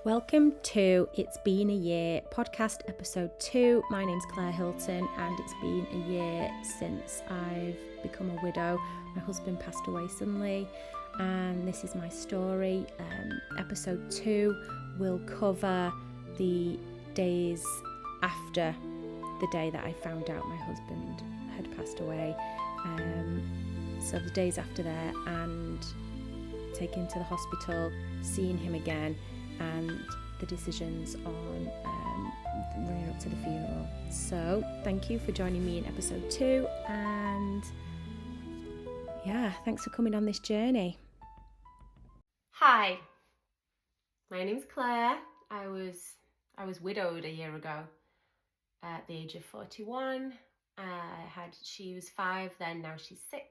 Welcome to It's Been a Year podcast episode 2. My name's Claire Hilton and it's been a year since I've become a widow. My husband passed away suddenly and this is my story. Episode 2 will cover the days after the day that I found out my husband had passed away. So the days after there and taking him to the hospital, seeing him again, and the decisions on running up to the funeral. So thank you for joining me in episode 2, and yeah, thanks for coming on this journey. Hi, my name's Claire. I was widowed a year ago at the age of 41. She was 5 then, now she's 6.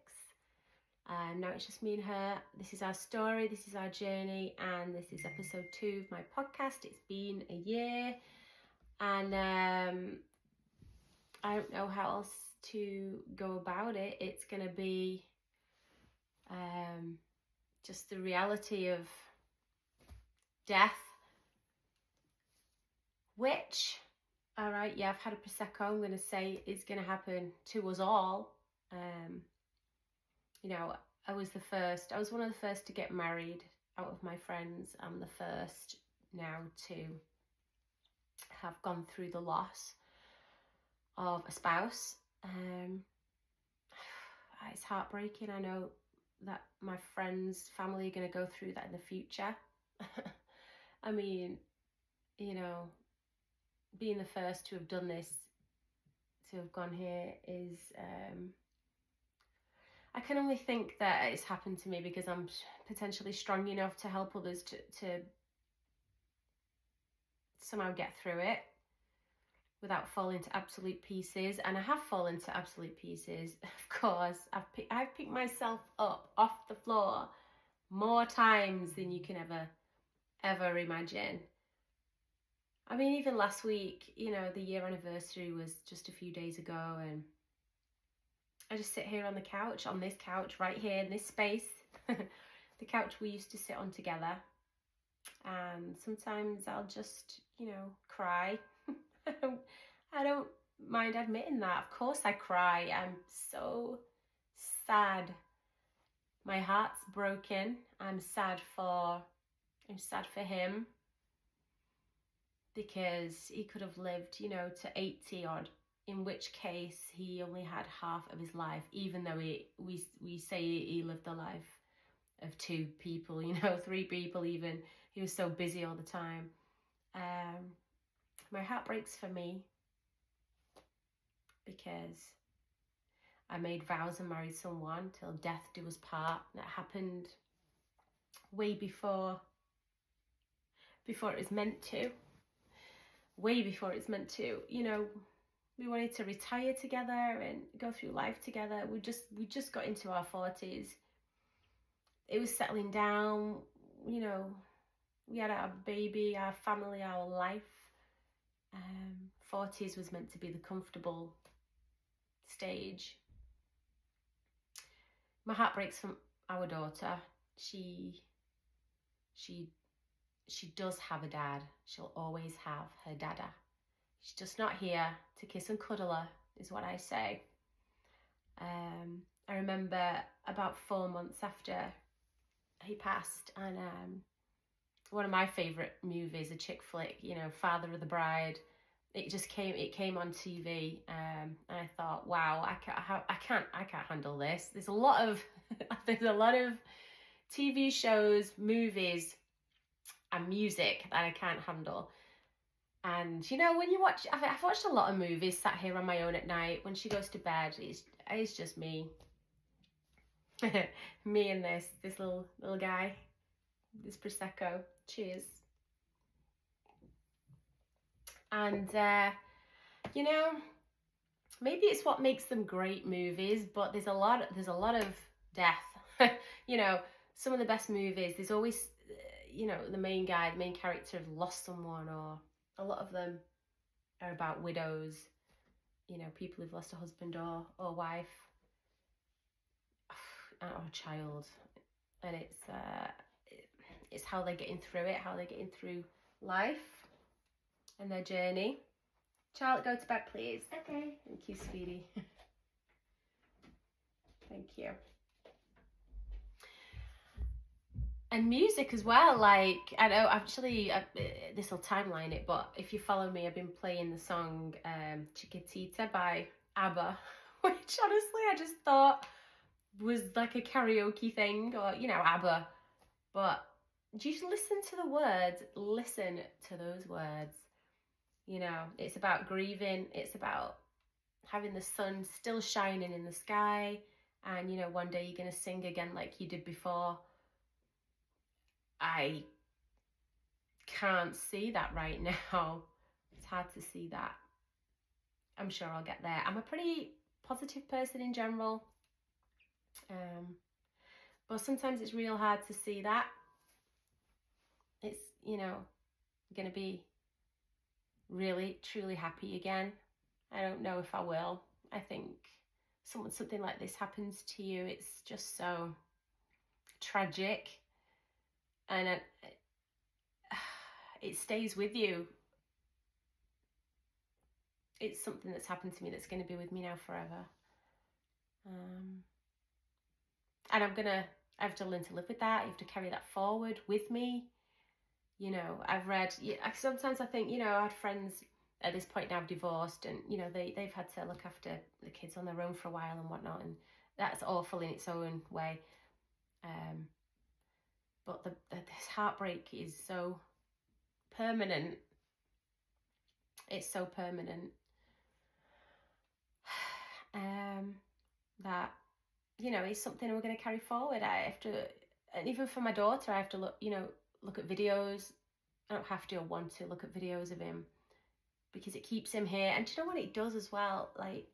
Now it's just me and her. This is our story, this is our journey, and this is episode 2 of my podcast. It's been a year, and I don't know how else to go about it. It's going to be just the reality of death, which, all right, yeah, I've had a Prosecco, I'm going to say is going to happen to us all. I was one of the first to get married out of my friends. I'm the first now to have gone through the loss of a spouse. It's heartbreaking. I know that my friends' family are going to go through that in the future. I mean, being the first to have done this, to have gone here is... I can only think that it's happened to me because I'm potentially strong enough to help others to somehow get through it without falling to absolute pieces. And I have fallen to absolute pieces, of course. I've picked myself up off the floor more times than you can ever imagine. I mean, even last week, the year anniversary was just a few days ago, and I just sit here on this couch right here in this space, the couch we used to sit on together. And sometimes I'll just, cry. I don't mind admitting that. Of course I cry. I'm so sad. My heart's broken. I'm sad for him, because he could have lived, to 80 odd. In which case he only had half of his life, even though we say he lived the life of 2 people, 3 people even. He was so busy all the time. My heart breaks for me because I made vows and married someone till death do us part. That happened way before it was meant to. Way before it's meant to, We wanted to retire together and go through life together. We just got into our 40s. It was settling down, we had our baby, our family, our life. 40s was meant to be the comfortable stage. My heart breaks from our daughter. She does have a dad. She'll always have her dada. She's just not here to kiss and cuddle her, is what I say. I remember about 4 months after he passed, and one of my favourite movies, a chick flick, Father of the Bride. It came on TV, and I thought, wow, I can't handle this. There's a lot of TV shows, movies, and music that I can't handle. And when you watch, I've watched a lot of movies sat here on my own at night. When she goes to bed, it's just me. Me and this little guy, this Prosecco. Cheers. And maybe it's what makes them great movies, but there's a lot of death. Some of the best movies, there's always the main character have lost someone, or a lot of them are about widows, people who've lost a husband or wife or a child. And it's how they're getting through it, how they're getting through life and their journey. Charlotte, go to bed, please. Okay. Thank you, sweetie. Thank you. And music as well, like, I know, actually, this will timeline it, but if you follow me, I've been playing the song Chiquitita by ABBA, which honestly I just thought was like a karaoke thing, or, you know, ABBA. But just listen to the words, listen to those words. You know, it's about grieving, it's about having the sun still shining in the sky, and, you know, one day you're going to sing again like you did before. I can't see that right now. It's hard to see that. I'm sure I'll get there. I'm a pretty positive person in general. But sometimes it's real hard to see that. It's, you know, going to be really, truly happy again. I don't know if I will. I think something like this happens to you, it's just so tragic. And it stays with you. It's something that's happened to me that's going to be with me now forever. And I have to learn to live with that. I have to carry that forward with me. You know, I've read, sometimes I think, you know, I had friends at this point now divorced, and, you know, they've had to look after the kids on their own for a while and whatnot, and that's awful in its own way. But this heartbreak is so permanent. It's so permanent. That, you know, it's something we're going to carry forward. I have to, and even for my daughter, I have to look at videos. I don't have to, or want to look at videos of him, because it keeps him here. And do you know what it does as well? Like,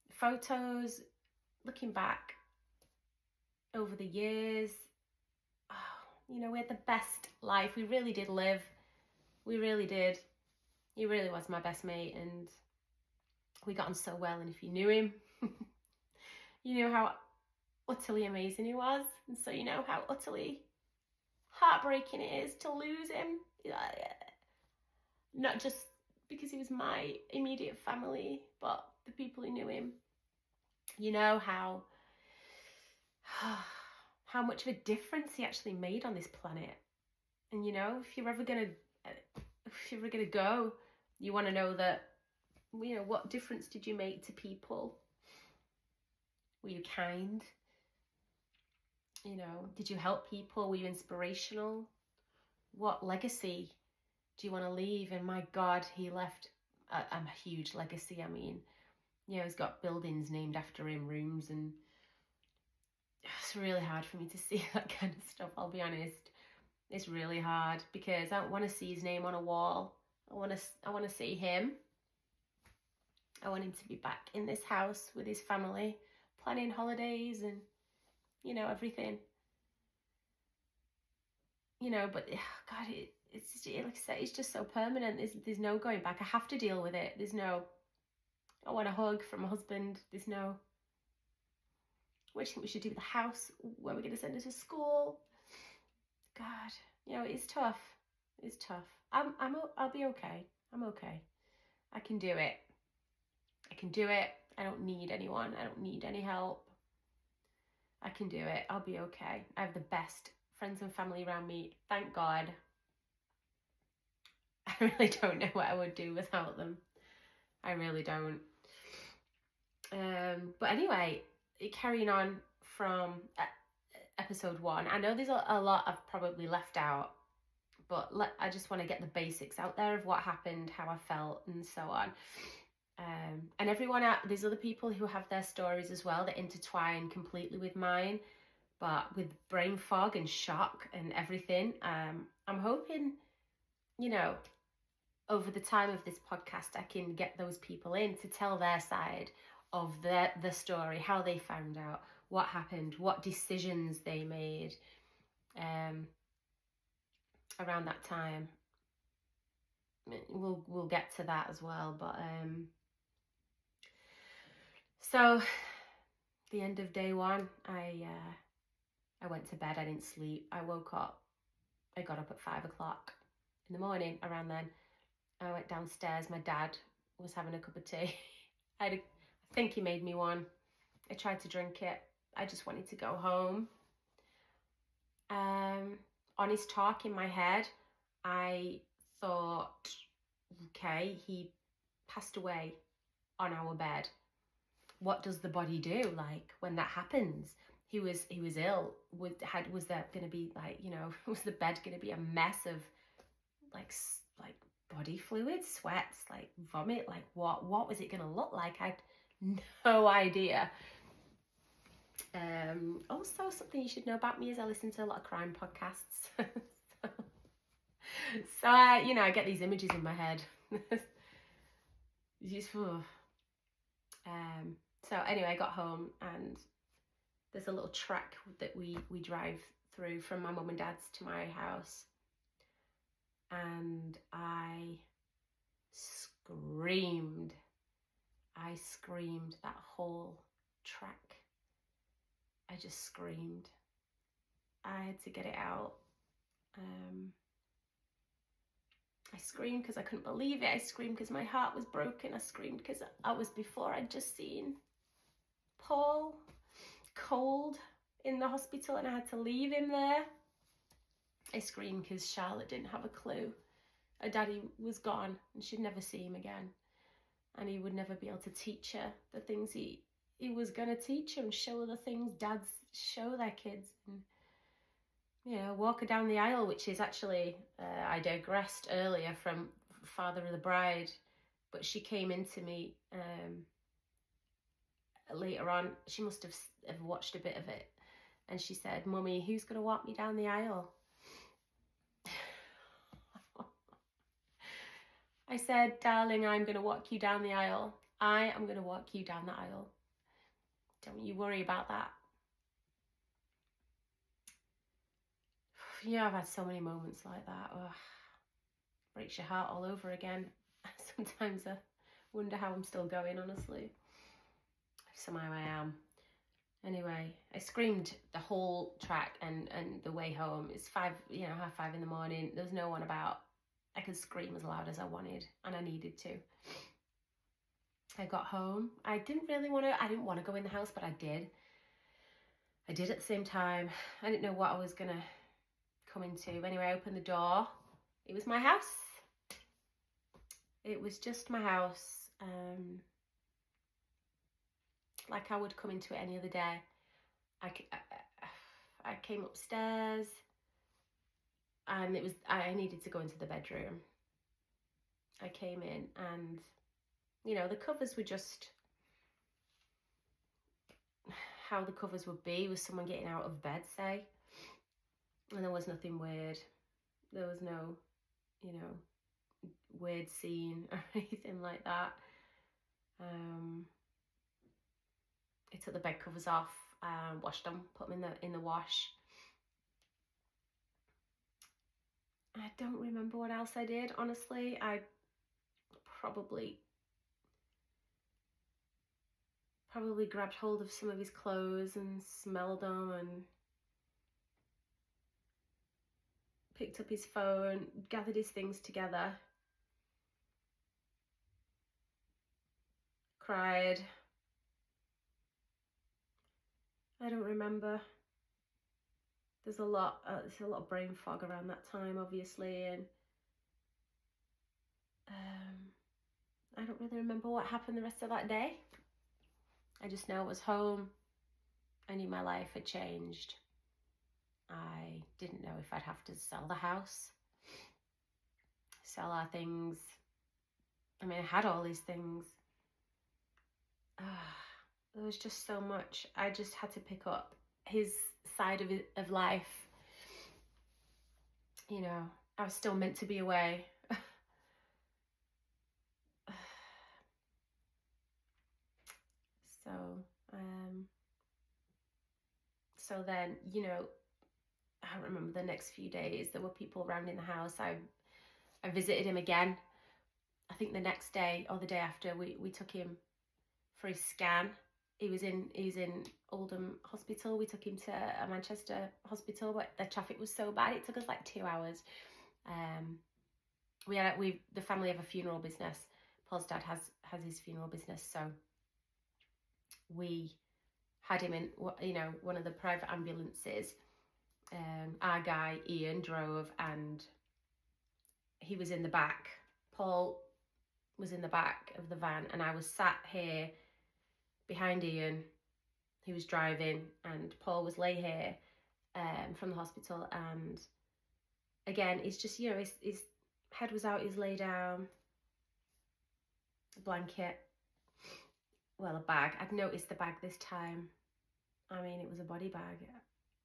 photos, looking back over the years, you know, we had the best life. We really did live. We really did. He really was my best mate, and we got on so well. And if you knew him, you knew how utterly amazing he was. And so you know how utterly heartbreaking it is to lose him. Not just because he was my immediate family, but the people who knew him. You know how much of a difference he actually made on this planet. And, you know, if you're ever gonna go, you want to know that, you know, what difference did you make to people? Were you kind? You know, did you help people? Were you inspirational? What legacy do you want to leave? And my God, he left a huge legacy. I mean, you know, he's got buildings named after him, rooms, and it's really hard for me to see that kind of stuff, I'll be honest. It's really hard, because I don't want to see his name on a wall. I want to see him. I want him to be back in this house with his family, planning holidays and, you know, everything. You know, but God, it's like I say, it's just so permanent. There's no going back. I have to deal with it. There's no, I want a hug from my husband. There's no, what do you think we should do with the house? Where we're going to send her to school? God, you know, it's tough. It's tough. I'll be okay. I'm okay. I can do it. I can do it. I don't need anyone. I don't need any help. I can do it. I'll be okay. I have the best friends and family around me. Thank God. I really don't know what I would do without them. I really don't. But anyway, carrying on from episode 1, I know there's a lot I've probably left out, but I just want to get the basics out there of what happened, how I felt, and so on. And everyone out, there's other people who have their stories as well that intertwine completely with mine, but with brain fog and shock and everything. I'm hoping, you know, over the time of this podcast, I can get those people in to tell their side of the story, how they found out, what happened, what decisions they made around that time. We'll get to that as well, but so the end of day 1, I went to bed. I didn't sleep. I woke up. I got up at 5 o'clock. in the morning around then. I went downstairs. My dad was having a cup of tea. I think he made me one. I tried to drink it. I just wanted to go home. On his talk in my head, I thought, okay, he passed away on our bed. What does the body do like when that happens? He was ill. Was there going to be like, you know, was the bed going to be a mess of like body fluids, sweats, like vomit? Like what was it going to look like? I had no idea. Also, something you should know about me is I listen to a lot of crime podcasts. so I, you know, I get these images in my head. So anyway, I got home and there's a little track that we drive through from my mum and dad's to my house. And I screamed. That whole track. I just screamed. I had to get it out. I screamed because I couldn't believe it. I screamed because my heart was broken. I screamed because I was before I'd just seen Paul cold in the hospital and I had to leave him there. I screamed because Charlotte didn't have a clue. Her daddy was gone and she'd never see him again. And he would never be able to teach her the things he was going to teach her and show her the things dads show their kids. And, you know, walk her down the aisle, which is actually, I digressed earlier from Father of the Bride, but she came into me later on. She must have watched a bit of it. And she said, "Mummy, who's going to walk me down the aisle?" I said, "Darling, I'm going to walk you down the aisle. I am going to walk you down the aisle. Don't you worry about that." Yeah, I've had so many moments like that. Ugh. Breaks your heart all over again. Sometimes I wonder how I'm still going, honestly. Somehow I am. Anyway, I screamed the whole track and the way home. It's 5:30 in the morning. There's no one about. I could scream as loud as I wanted, and I needed to. I got home. I didn't want to go in the house, but I did. I did at the same time. I didn't know what I was going to come into. Anyway, I opened the door. It was my house. It was just my house. Like I would come into it any other day. I came upstairs and I needed to go into the bedroom. I came in and, you know, the covers were just how the covers would be with someone getting out of bed, say. And there was nothing weird. There was no, you know, weird scene or anything like that. I took the bed covers off, washed them, put them in the wash. I don't remember what else I did, honestly. I probably grabbed hold of some of his clothes and smelled them and picked up his phone, gathered his things together, cried. I don't remember. There's a lot of brain fog around that time, obviously, and I don't really remember what happened the rest of that day. I just know I was home. I knew my life had changed. I didn't know if I'd have to sell the house, sell our things. I mean, I had all these things. There was just so much. I just had to pick up his side of life. You know, I was still meant to be away. So then, you know, I remember the next few days there were people around in the house. I visited him again. I think the next day or the day after we took him for his scan. He was in Oldham Hospital. We took him to a Manchester hospital, but the traffic was so bad it took us like 2 hours. the family have a funeral business. Paul's dad has his funeral business, so we had him in, you know, one of the private ambulances. Our guy Ian drove, and he was in the back. Paul was in the back of the van, and I was sat here behind Ian. He was driving, and Paul was lay here from the hospital. And again, it's just, you know, his head was out, he's lay down, a blanket, well, a bag. I'd noticed the bag this time. I mean, it was a body bag.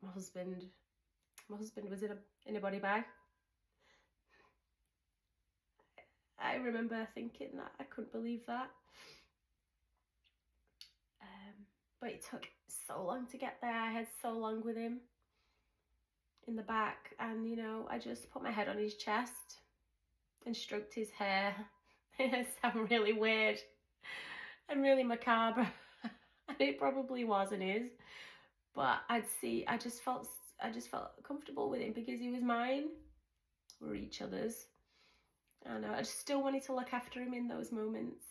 My husband was in a body bag. I remember thinking that. I couldn't believe that. But it took so long to get there. I had so long with him in the back, and you know, I just put my head on his chest and stroked his hair. It sounds really weird and really macabre, and it probably was and is. But I just felt comfortable with him because he was mine. We were each other's, and I just still wanted to look after him in those moments.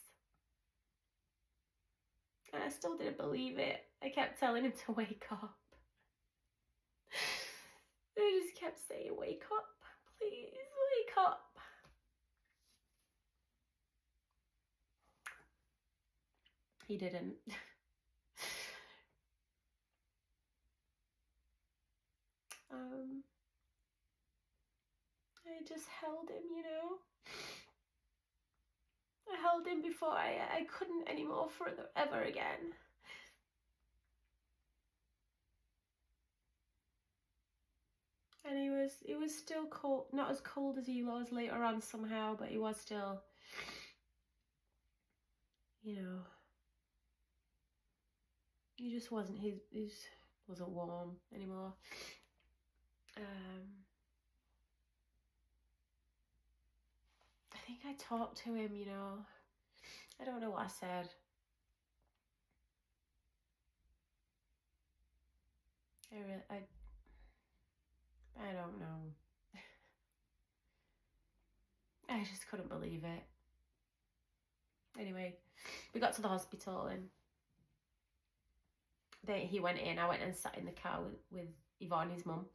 And I still didn't believe it. I kept telling him to wake up. I just kept saying, wake up, please, wake up. He didn't. I just held him, you know. I held him before I couldn't anymore ever again. And he was still cold, not as cold as he was later on somehow, but he was still, you know, he just wasn't, he wasn't warm anymore. I think I talked to him, you know. I don't know what I said. I don't know. I just couldn't believe it. Anyway, we got to the hospital, and he went in. I went and sat in the car with Yvonne, his mum,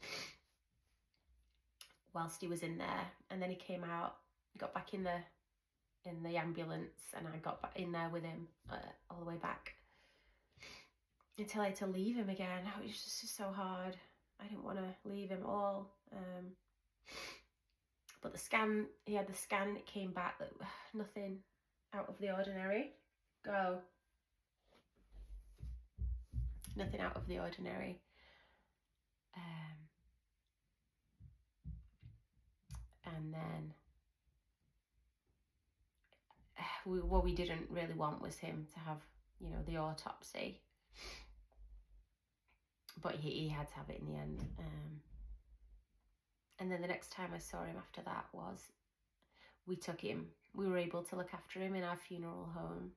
whilst he was in there. And then he came out, got back in the ambulance, and I got back in there with him all the way back until I had to leave him again. It was just so hard. I didn't want to leave him at all. But he had the scan, and it came back that nothing out of the ordinary. Nothing out of the ordinary. And then what we didn't really want was him to have, you know, the autopsy. But he had to have it in the end. And then the next time I saw him after that was, we were able to look after him in our funeral home.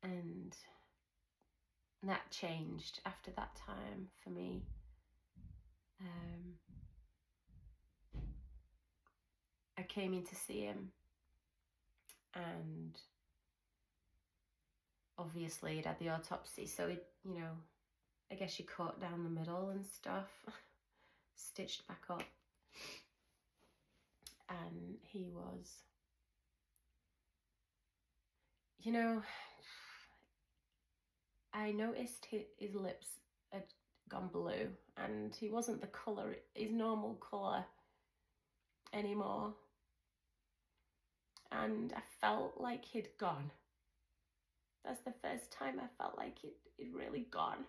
And that changed after that time for me. I came in to see him, and obviously he'd had the autopsy, so it, you know, I guess you cut down the middle and stuff, stitched back up, and he was, you know, I noticed his lips had gone blue, and he wasn't the colour, his normal colour anymore. And I felt like he'd gone. That's the first time I felt like he'd really gone.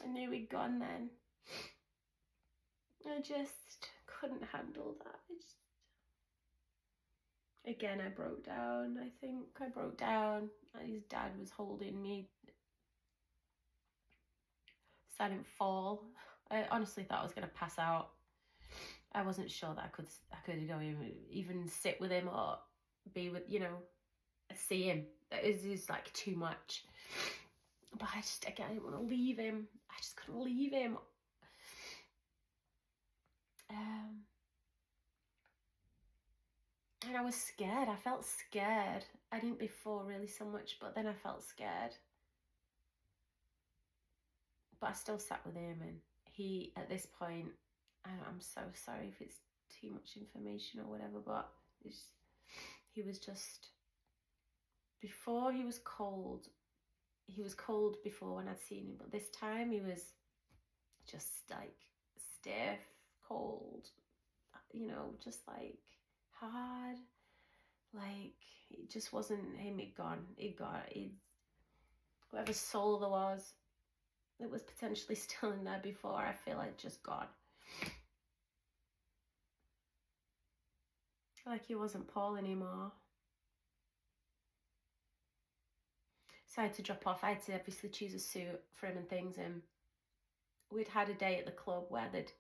I knew he'd gone then. I just couldn't handle that. Again, I broke down. I think I broke down. His dad was holding me, so I didn't fall. I honestly thought I was going to pass out. I wasn't sure that I could go even sit with him or be with, you know, see him. It was like too much. But I didn't want to leave him. I just couldn't leave him. and I was scared. I felt scared. I didn't before really so much, but then I felt scared. But I still sat with him, and he, at this point, I'm so sorry if it's too much information or whatever, but he was just, before he was cold before when I'd seen him, but this time he was just like stiff, cold, you know, just like hard, like it just wasn't him. Whatever soul there was that was potentially still in there before, I feel like just gone. Like he wasn't Paul anymore. So I had to drop off. I had to obviously choose a suit for him and things, and we'd had a day at the club where they'd,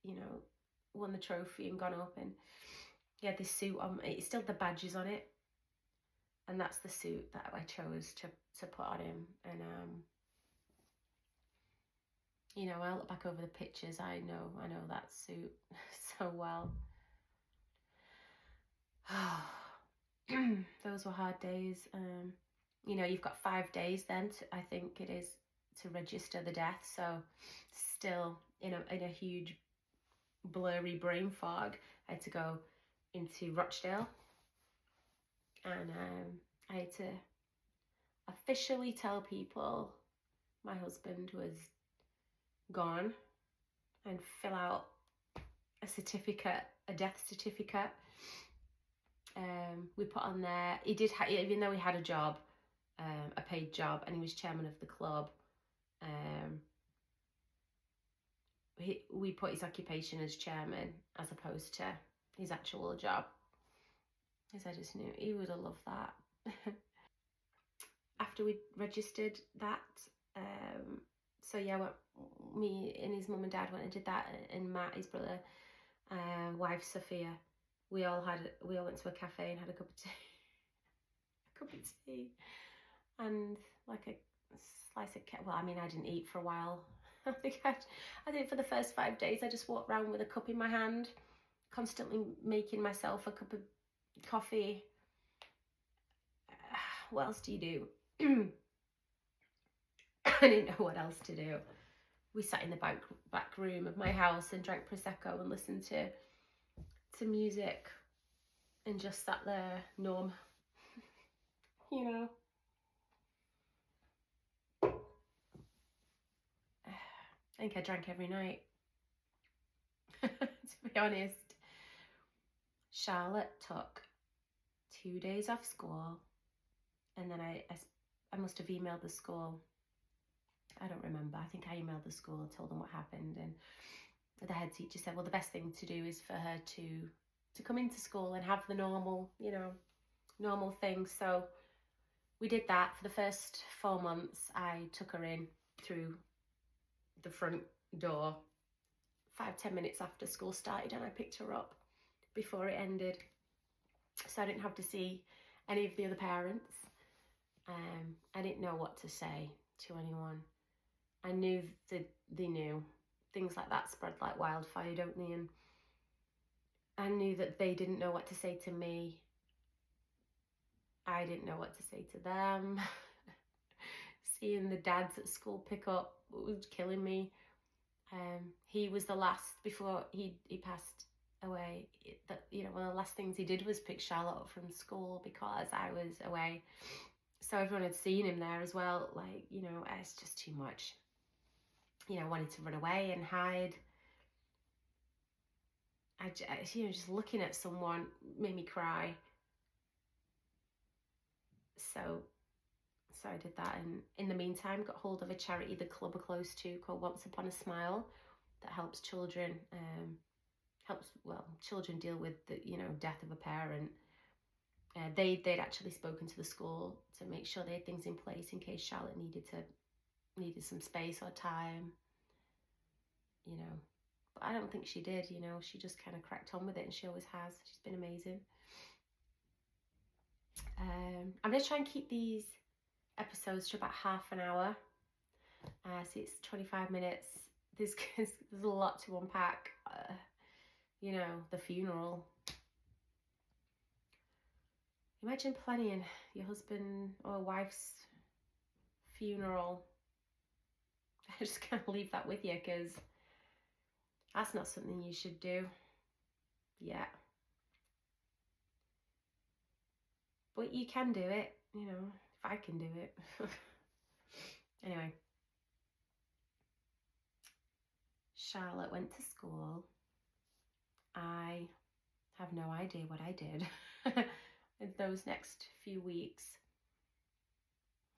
you know, won the trophy and gone up, and he had this suit on. It's still the badges on it, and that's the suit that I chose to put on him. And you know, I look back over the pictures, I know that suit so well. Those were hard days. You know, you've got 5 days then I think it is, to register the death. So still in a huge blurry brain fog. I had to go into Rochdale, and I had to officially tell people my husband was gone, and fill out a death certificate. We put on there, he did even though he had a job, a paid job, and he was chairman of the club, we put his occupation as chairman as opposed to his actual job, because I just knew he would have loved that. After we registered that, so yeah, me and his mum and dad went and did that, and Matt, his brother, wife Sophia, we all went to a cafe and had a cup of tea, and like a slice of cake. Well, I mean, I didn't eat for a while. I think for the first 5 days, I just walked around with a cup in my hand, constantly making myself a cup of coffee. What else do you do? I didn't know what else to do. We sat in the back room of my house and drank Prosecco and listened to music, and just sat there numb, you know. I think I drank every night, to be honest. Charlotte took 2 days off school, and then I must have emailed the school. I don't remember. I think I emailed the school and told them what happened, and the head teacher said, well, the best thing to do is for her to come into school and have the normal, you know, normal things. So we did that for the first 4 months. I took her in through the front door 5-10 minutes after school started, and I picked her up before it ended, so I didn't have to see any of the other parents. I didn't know what to say to anyone. I knew that they knew. Things like that spread like wildfire, don't they? And I knew that they didn't know what to say to me. I didn't know what to say to them. Seeing the dads at school pick up was killing me. He was the last, before he passed away, that, you know, one of the last things he did was pick Charlotte up from school because I was away. So everyone had seen him there as well. Like, you know, it's just too much. You know, I wanted to run away and hide. You know, just looking at someone made me cry. So I did that, and in the meantime got hold of a charity the club are close to called Once Upon a Smile, that helps children, children deal with the, you know, death of a parent. They'd actually spoken to the school to make sure they had things in place in case Charlotte needed some space or time, you know. But I don't think she did, you know. She just kind of cracked on with it, and she always has. She's been amazing. I'm going to try and keep these episodes to about half an hour. So it's 25 minutes. There's a lot to unpack. You know, the funeral. Imagine planning your husband or wife's funeral. I just can't leave that with you, because that's not something you should do yet. But you can do it, you know, if I can do it. Anyway, Charlotte went to school. I have no idea what I did in those next few weeks.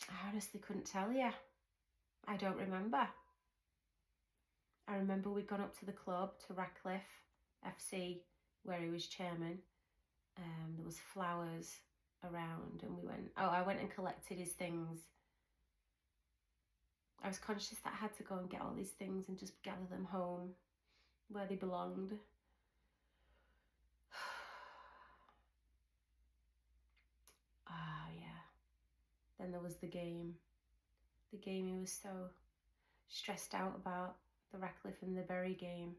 I honestly couldn't tell you. I don't remember. I remember we'd gone up to the club, to Ratcliffe FC, where he was chairman. There was flowers around, and I went and collected his things. I was conscious that I had to go and get all these things and just gather them home where they belonged. Yeah. Then there was the game. The game he was so stressed out about, the Ratcliffe and the Bury game.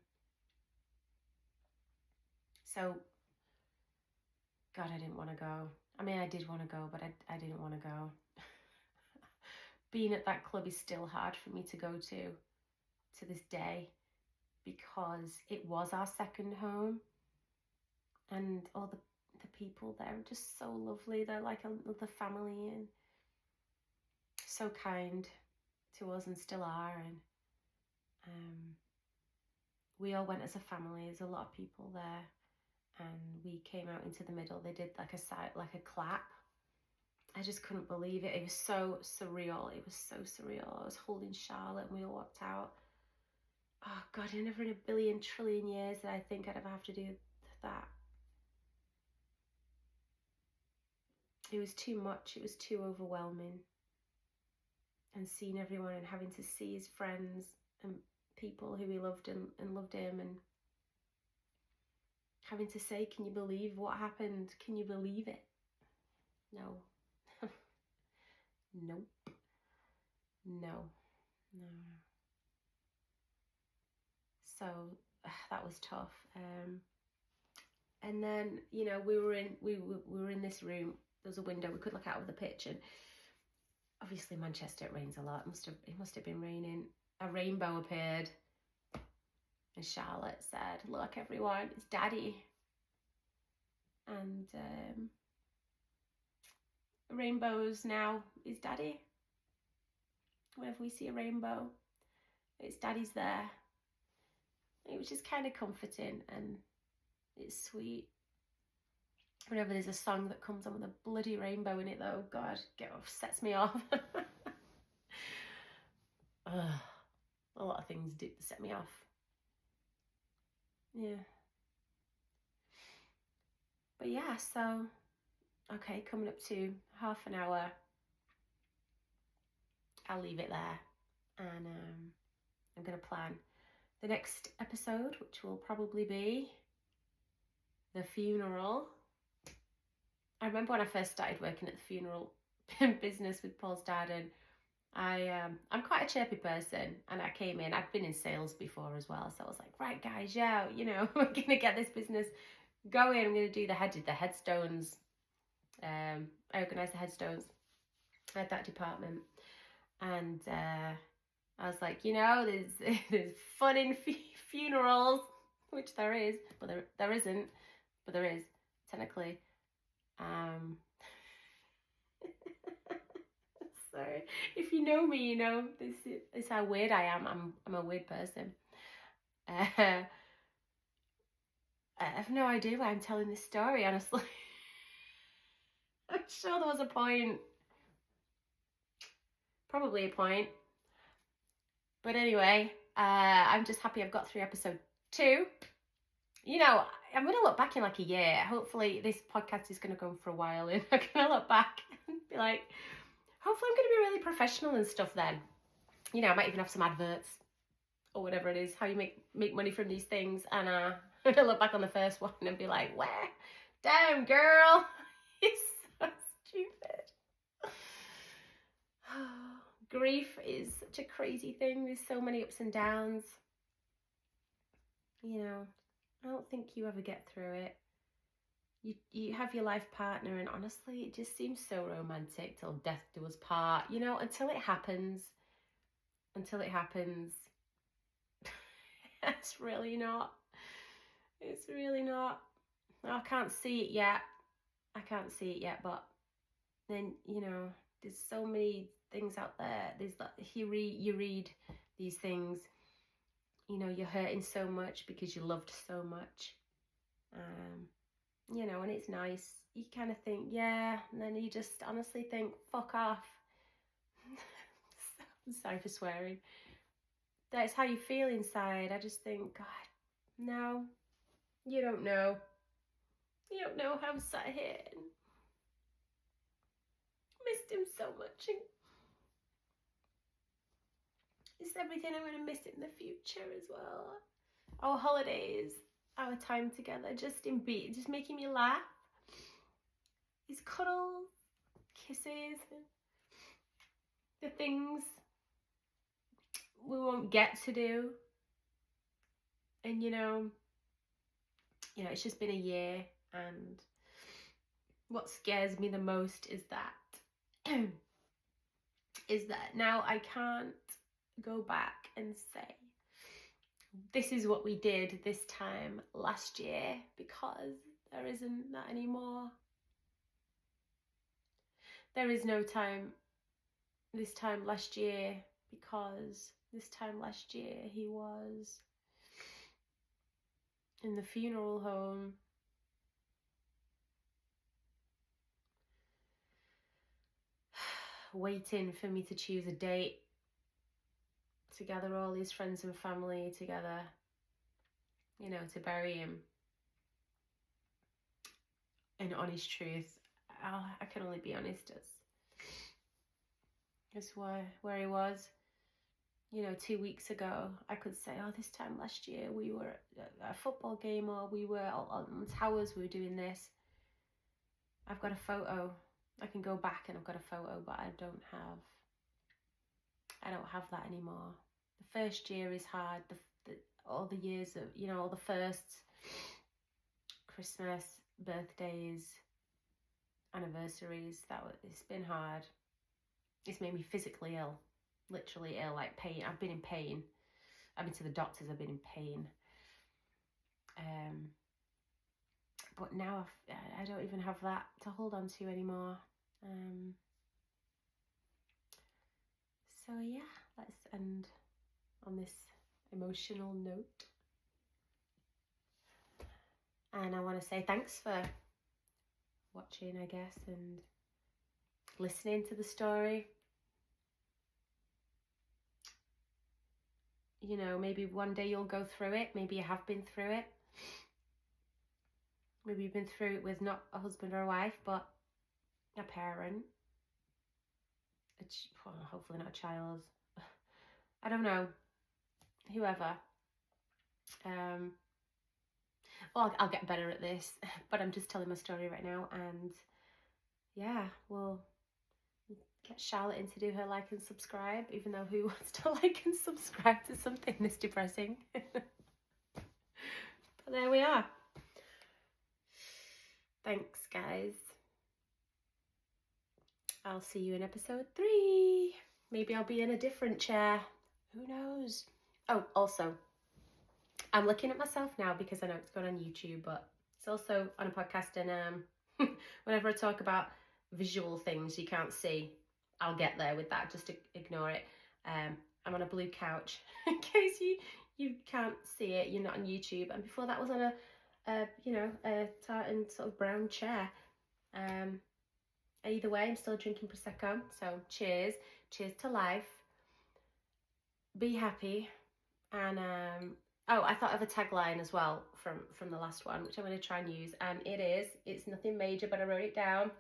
So, God, I didn't want to go. I mean, I did want to go, but I didn't want to go. Being at that club is still hard for me to go to this day, because it was our second home, and all the people there are just so lovely. They're like another family and so kind to us, and still are. And we all went as a family. There's a lot of people there, and we came out into the middle. They did like a clap. I just couldn't believe it. It was so surreal. It was so surreal. I was holding Charlotte and we all walked out. Oh God, never in a billion trillion years did I think I'd ever have to do that. It was too much. It was too overwhelming. And seeing everyone and having to see his friends and people who he loved and loved him, and having to say, can you believe what happened? Can you believe it? No. Nope. No. So that was tough. And then, you know, we were in this room. There was a window. We could look out of the pitch, and obviously Manchester, it rains a lot. It must have been raining. A rainbow appeared, and Charlotte said, "Look, everyone, it's Daddy." And rainbows now is Daddy. Whenever we see a rainbow, it's Daddy's there. It was just kind of comforting, and it's sweet. Whenever there's a song that comes on with a bloody rainbow in it, though, God, sets me off. A lot of things do set me off. Yeah. But yeah, so, okay, coming up to half an hour. I'll leave it there, and I'm going to plan the next episode, which will probably be the funeral. I remember when I first started working at the funeral business with Paul's dad, and I'm quite a chirpy person, and I came in, I'd been in sales before as well, so I was like, right guys, yeah, you know, we're going to get this business going. I'm going to do the headstones. I organised the headstones. I had that department, and I was like, you know, there's fun in funerals, which there is, but there isn't, but there is technically. Sorry, if you know me, you know this is how weird I am. I'm a weird person. I have no idea why I'm telling this story, honestly. I'm sure there was a point. Probably a point. But anyway, I'm just happy I've got through episode 2. You know, I'm going to look back in like a year. Hopefully this podcast is going to go for a while, and I'm going to look back and be like, hopefully I'm going to be really professional and stuff then. You know, I might even have some adverts or whatever it is, how you make money from these things. And I'm going to look back on the first one and be like, where? Damn, girl. It's so stupid. Grief is such a crazy thing. There's so many ups and downs. You know, I don't think you ever get through it. you have your life partner, and honestly, it just seems so romantic till death do us part, you know, until it happens. Until it happens. It's really not. It's really not. I can't see it yet. I can't see it yet, but then, you know, there's so many things out there. There's that you read these things, you know, you're hurting so much because you loved so much. You know, and it's nice. You kind of think, yeah, and then you just honestly think, fuck off. I'm sorry for swearing. That's how you feel inside. I just think, God, no, you don't know. You don't know how I'm sat here and missed him so much. And it's everything I'm going to miss in the future as well. Our holidays, our time together, just making me laugh. His cuddles, kisses, the things we won't get to do. And you know, it's just been a year, and what scares me the most is that now I can't go back and say this is what we did this time last year, because there isn't that anymore. There is no time this time last year, because this time last year he was in the funeral home, waiting for me to choose a date to gather all his friends and family together, you know, to bury him. And honest truth, I can only be honest as where he was. You know, 2 weeks ago, I could say, oh, this time last year we were at a football game, or we were on towers, we were doing this. I've got a photo. I can go back and I've got a photo, but I don't have that anymore. The first year is hard. All the years of, you know, all the firsts, Christmas, birthdays, anniversaries, it's been hard. It's made me physically ill, literally ill, like pain. I've been in pain. I've been to the doctors, I've been in pain. But now I don't even have that to hold on to anymore. So yeah, let's end on this emotional note. And I want to say thanks for watching, I guess, and listening to the story. You know, maybe one day you'll go through it. Maybe you have been through it. Maybe you've been through it with not a husband or a wife, but a parent. Hopefully not a child. I don't know. Whoever. Well, I'll get better at this, but I'm just telling my story right now, and yeah, we'll get Charlotte in to do her like and subscribe, even though who wants to like and subscribe to something this depressing? But there we are. Thanks, guys. I'll see you in episode 3. Maybe I'll be in a different chair. Who knows? Oh, also, I'm looking at myself now because I know it's going on YouTube, but it's also on a podcast. And whenever I talk about visual things you can't see, I'll get there with that. Just ignore it. I'm on a blue couch in case you can't see it. You're not on YouTube. And before that was on a tartan sort of brown chair. Either way, I'm still drinking Prosecco. So cheers to life. Be happy. And I thought of a tagline as well from the last one, which I'm going to try and use. And it's nothing major, but I wrote it down.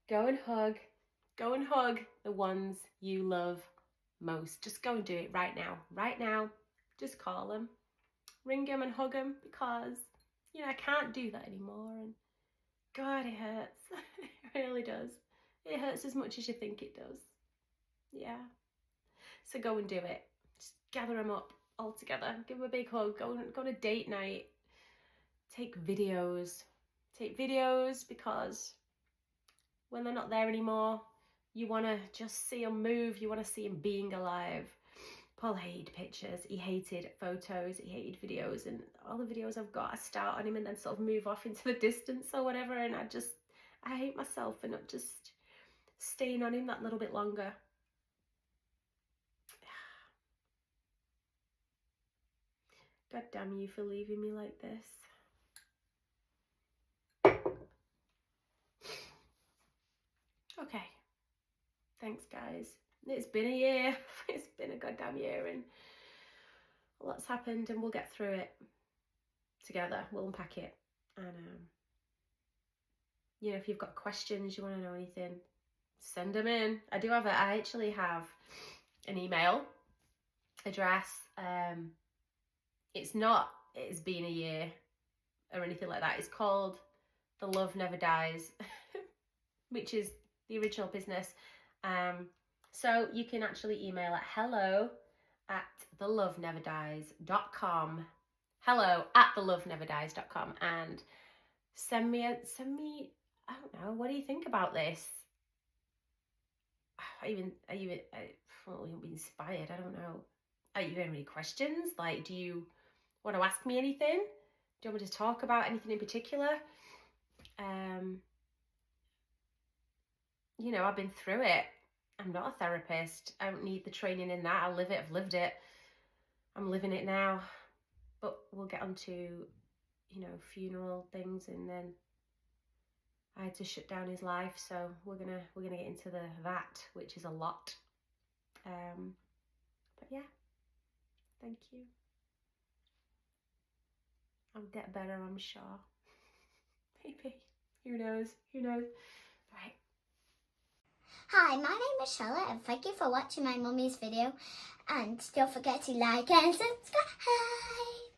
Go and hug the ones you love most. Just go and do it right now. Just call them, ring them and hug them, because, you know, I can't do that anymore. And God, it hurts. It really does. It hurts as much as you think it does. Yeah. So go and do it. Just gather them up all together. Give them a big hug. Go on a date night. take videos. Take videos because when they're not there anymore, you want to just see them move. You want to see them being alive. Paul hated pictures. He hated photos. He hated videos. And all the videos I've got, I start on him and then sort of move off into the distance or whatever. And I hate myself for not just staying on him that little bit longer. God damn you for leaving me like this. Okay. Thanks, guys. It's been a year. It's been a goddamn year, and a lot's happened, and we'll get through it together. We'll unpack it. And, you know, if you've got questions, you want to know anything, send them in. I actually have an email address. It's been a year or anything like that. It's called The Love Never Dies, which is the original business. So you can actually email at hello@theloveneverdies.com. hello@theloveneverdies.com, and send me, I don't know, what do you think about this? Are you inspired? I don't know. Are you having any questions? Like, do you want to ask me anything? Do you want me to talk about anything in particular? You know, I've been through it. I'm not a therapist. I don't need the training in that. I live it. I've lived it. I'm living it now. But we'll get on to, you know, funeral things, and then I had to shut down his life, so we're gonna get into that, which is a lot. But yeah, thank you. I'll get better, I'm sure. Maybe. Who knows? Right. Hi, my name is Charlotte, and thank you for watching my mummy's video, and don't forget to like and subscribe.